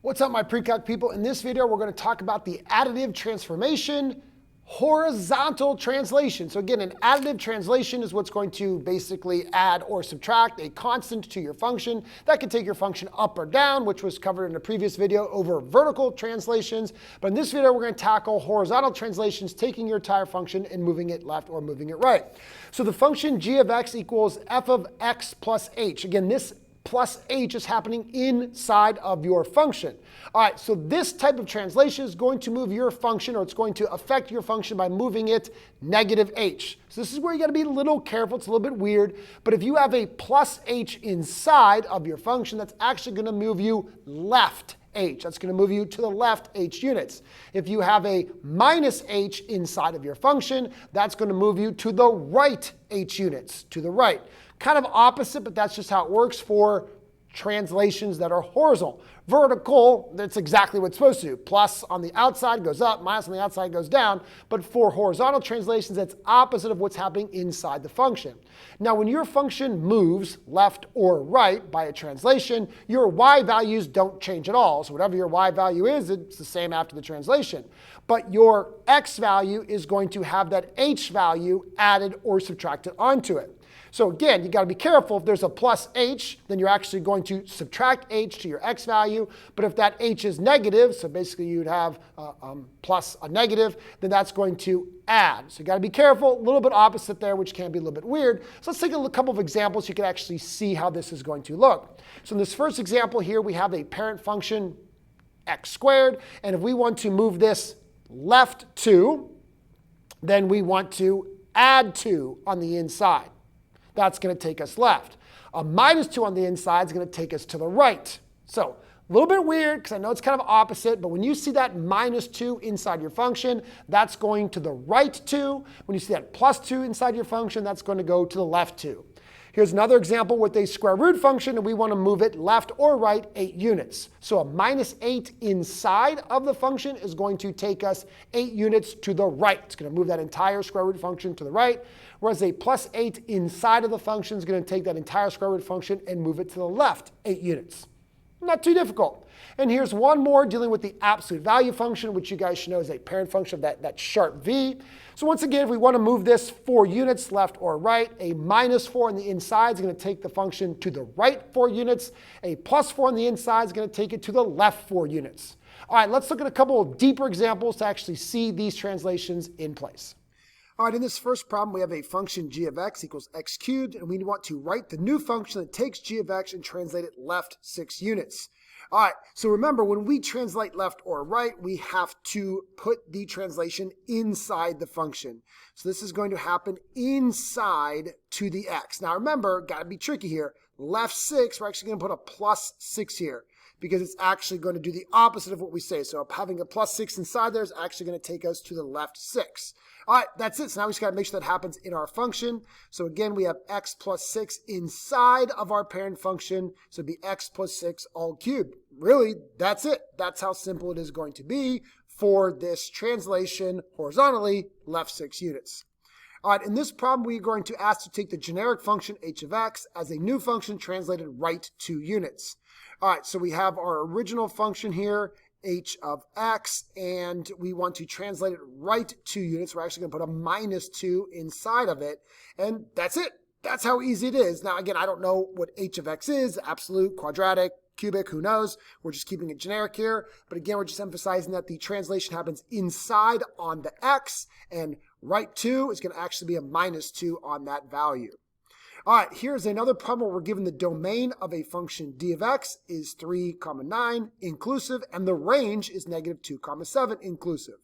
What's up, my pre-calc people? In this video, we're going to talk about the additive transformation, horizontal translation. So again, an additive translation is what's going to basically add or subtract a constant to your function. That can take your function up or down, which was covered in a previous video over vertical translations. But in this video, we're going to tackle horizontal translations, taking your entire function and moving it left or moving it right. So the function g of x equals f of x plus h. Again, this plus h is happening inside of your function. All right, so this type of translation is going to move your function, or it's going to affect your function by moving it negative h. So this is where you got to be a little careful. It's a little bit weird. But if you have a plus h inside of your function, that's actually going to move you left h. That's going to move you to the left h units. If you have a minus h inside of your function, that's going to move you to the right h units, to the right. Kind of opposite, but that's just how it works for translations that are horizontal. Vertical, that's exactly what it's supposed to do. Plus on the outside goes up, minus on the outside goes down. But for horizontal translations, that's opposite of what's happening inside the function. Now, when your function moves left or right by a translation, your y values don't change at all. So whatever your y value is, it's the same after the translation. But your x value is going to have that h value added or subtracted onto it. So again, you got to be careful. If there's a plus h, then you're actually going to subtract h to your x value. But if that h is negative, so basically you'd have plus a negative, then that's going to add. So you got to be careful. A little bit opposite there, which can be a little bit weird. So let's take a couple of examples so you can actually see how this is going to look. So in this first example here, we have a parent function x squared. And if we want to move this left 2, then we want to add 2 on the inside. That's going to take us left. A minus 2 on the inside is going to take us to the right. So a little bit weird because I know it's kind of opposite, but when you see that minus 2 inside your function, that's going to the right 2. When you see that plus 2 inside your function, that's going to go to the left 2. Here's another example with a square root function, and we want to move it left or right 8 units. So a minus 8 inside of the function is going to take us 8 units to the right. It's going to move that entire square root function to the right, whereas a plus 8 inside of the function is going to take that entire square root function and move it to the left 8 units. Not too difficult. And here's one more dealing with the absolute value function, which you guys should know is a parent function of that sharp v. So once again, if we want to move this 4 units left or right, a minus 4 on the inside is going to take the function to the right 4 units. A plus 4 on the inside is going to take it to the left 4 units. All right, let's look at a couple of deeper examples to actually see these translations in place. All right, in this first problem, we have a function g of x equals x cubed, and we want to write the new function that takes g of x and translate it left 6 units. All right, so remember, when we translate left or right, we have to put the translation inside the function. So this is going to happen inside to the x. Now remember, got to be tricky here. Left 6, we're actually going to put a plus 6 here, because it's actually going to do the opposite of what we say. So having a plus 6 inside there is actually going to take us to the left 6. All right, that's it. So now we just got to make sure that happens in our function. So again, we have x plus 6 inside of our parent function. So it'd be x plus 6 all cubed. Really, that's it. That's how simple it is going to be for this translation horizontally left 6 units. All right, in this problem, we're going to ask to take the generic function h of x as a new function translated right 2 units. All right, so we have our original function here, h of x, and we want to translate it right 2 units. We're actually going to put a minus 2 inside of it, and that's it. That's how easy it is. Now, again, I don't know what h of x is, absolute, quadratic, cubic, who knows? We're just keeping it generic here. But again, we're just emphasizing that the translation happens inside on the x, and right 2 is going to actually be a minus 2 on that value. All right, here's another problem where we're given the domain of a function d of x is 3, 9 inclusive, and the range is negative 2, 7 inclusive.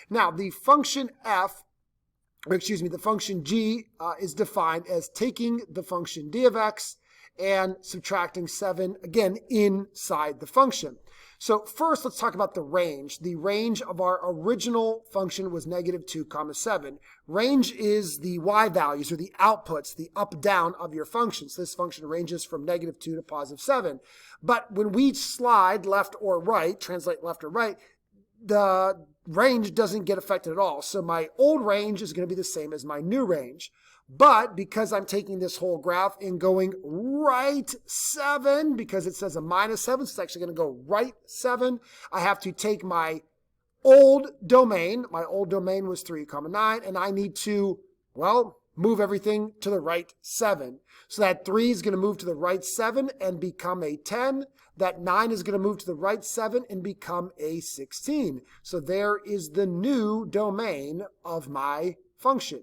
Now, the function the function g is defined as taking the function d of x and subtracting 7, again, inside the function. So first, let's talk about the range. The range of our original function was negative 2, 7. Range is the y values, or the outputs, the up, down of your function. So this function ranges from negative 2 to positive 7. But when we slide left or right, translate left or right, the range doesn't get affected at all. So my old range is going to be the same as my new range. But because I'm taking this whole graph and going right 7, because it says a minus 7, so it's actually going to go right 7, I have to take my old domain. My old domain was 3, 9, and I need to, well, move everything to the right 7. So that 3 is going to move to the right 7 and become a 10. That 9 is going to move to the right 7 and become a 16. So there is the new domain of my function.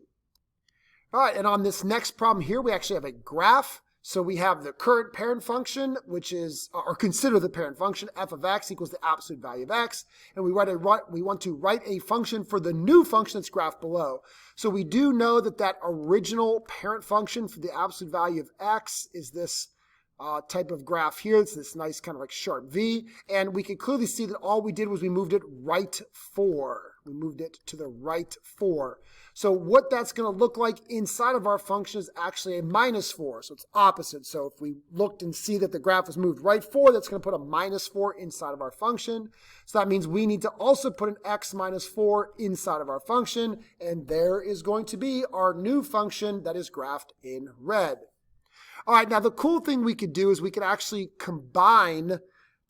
All right, and on this next problem here, we actually have a graph. So we have the current parent function, which is, or consider the parent function, f of x equals the absolute value of x. And we want to write a function for the new function that's graphed below. So we do know that that original parent function for the absolute value of x is this type of graph here. It's this nice kind of like sharp V. And we can clearly see that all we did was we moved it right 4. We moved it to the right 4. So what that's going to look like inside of our function is actually a minus 4. So it's opposite. So if we looked and see that the graph was moved right 4, that's going to put a minus 4 inside of our function. So that means we need to also put an x minus 4 inside of our function. And there is going to be our new function that is graphed in red. All right, now the cool thing we could do is we could actually combine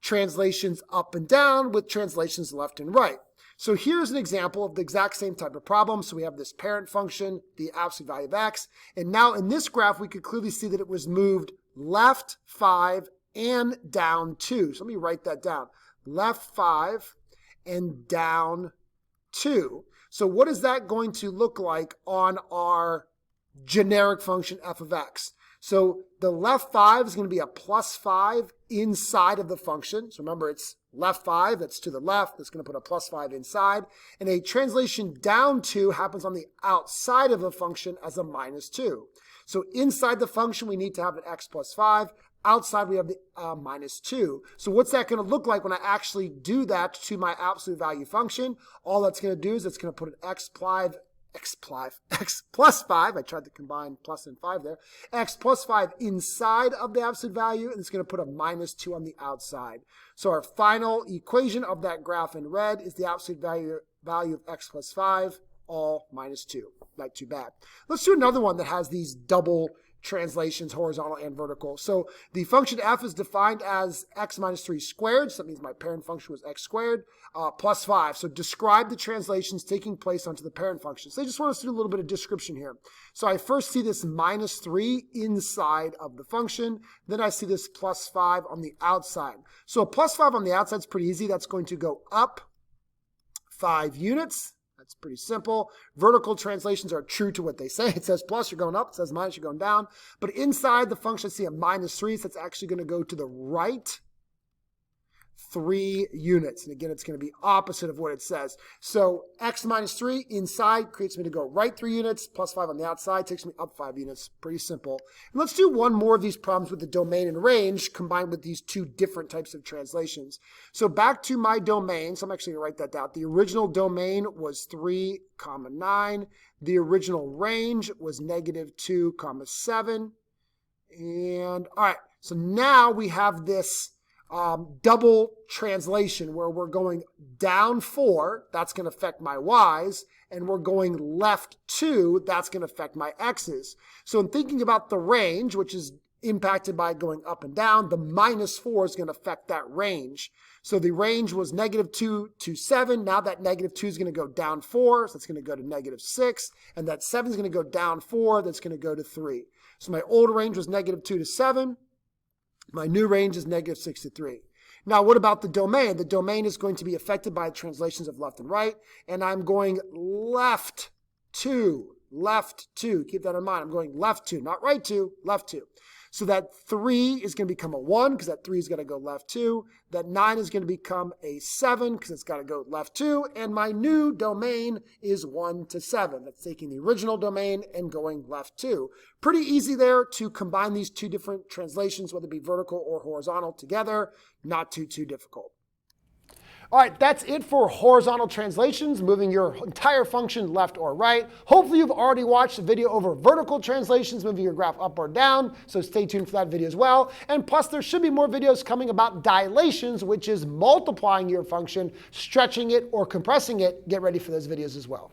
translations up and down with translations left and right. So here's an example of the exact same type of problem. So we have this parent function, the absolute value of x. And now in this graph, we could clearly see that it was moved left 5 and down 2. So let me write that down. Left 5 and down 2. So what is that going to look like on our generic function f of x? So the left 5 is going to be a plus 5 inside of the function. So remember, it's left 5, that's to the left, that's going to put a plus 5 inside. And a translation down 2 happens on the outside of the function as a minus 2. So inside the function, we need to have an x plus 5. Outside, we have the minus 2. So what's that going to look like when I actually do that to my absolute value function? All that's going to do is it's going to put an x plus 5, I tried to combine plus and 5 there, x plus 5 inside of the absolute value, and it's going to put a minus 2 on the outside. So our final equation of that graph in red is the absolute value of x plus 5, all minus 2. Not too bad. Let's do another one that has these double translations, horizontal and vertical. So the function f is defined as x minus 3 squared. So that means my parent function was x squared plus 5. So describe the translations taking place onto the parent function. So they just want us to do a little bit of description here. So I first see this minus 3 inside of the function. Then I see this plus 5 on the outside. So a plus 5 on the outside is pretty easy. That's going to go up 5 units. That's pretty simple. Vertical translations are true to what they say. It says plus, you're going up. It says minus, you're going down. But inside the function, I see a minus 3, so that's actually going to go to the right 3 units. And again, it's going to be opposite of what it says. So x minus 3 inside creates me to go right 3 units, plus 5 on the outside takes me up 5 units. Pretty simple. And let's do one more of these problems with the domain and range combined with these two different types of translations. So back to my domain. So I'm actually going to write that down. The original domain was 3, 9. The original range was -2, 7. And all right, so now we have this double translation where we're going down 4, that's going to affect my y's, and we're going left 2, that's going to affect my x's. So in thinking about the range, which is impacted by going up and down, the minus 4 is going to affect that range. So the range was -2 to 7. Now that -2 is going to go down 4, so that's going to go to -6. And that 7 is going to go down 4, that's going to go to 3. So my old range was -2 to 7. My new range is -6 to 3. Now, what about the domain? The domain is going to be affected by translations of left and right. And I'm going left 2, left 2. Keep that in mind. I'm going left 2, not right 2, left 2. So that 3 is going to become a 1 because that 3 is going to go left 2. That 9 is going to become a 7 because it's got to go left 2. And my new domain is 1 to 7. That's taking the original domain and going left 2. Pretty easy there to combine these two different translations, whether it be vertical or horizontal together. Not too difficult. All right, that's it for horizontal translations, moving your entire function left or right. Hopefully you've already watched the video over vertical translations, moving your graph up or down, so stay tuned for that video as well. And plus, there should be more videos coming about dilations, which is multiplying your function, stretching it, or compressing it. Get ready for those videos as well.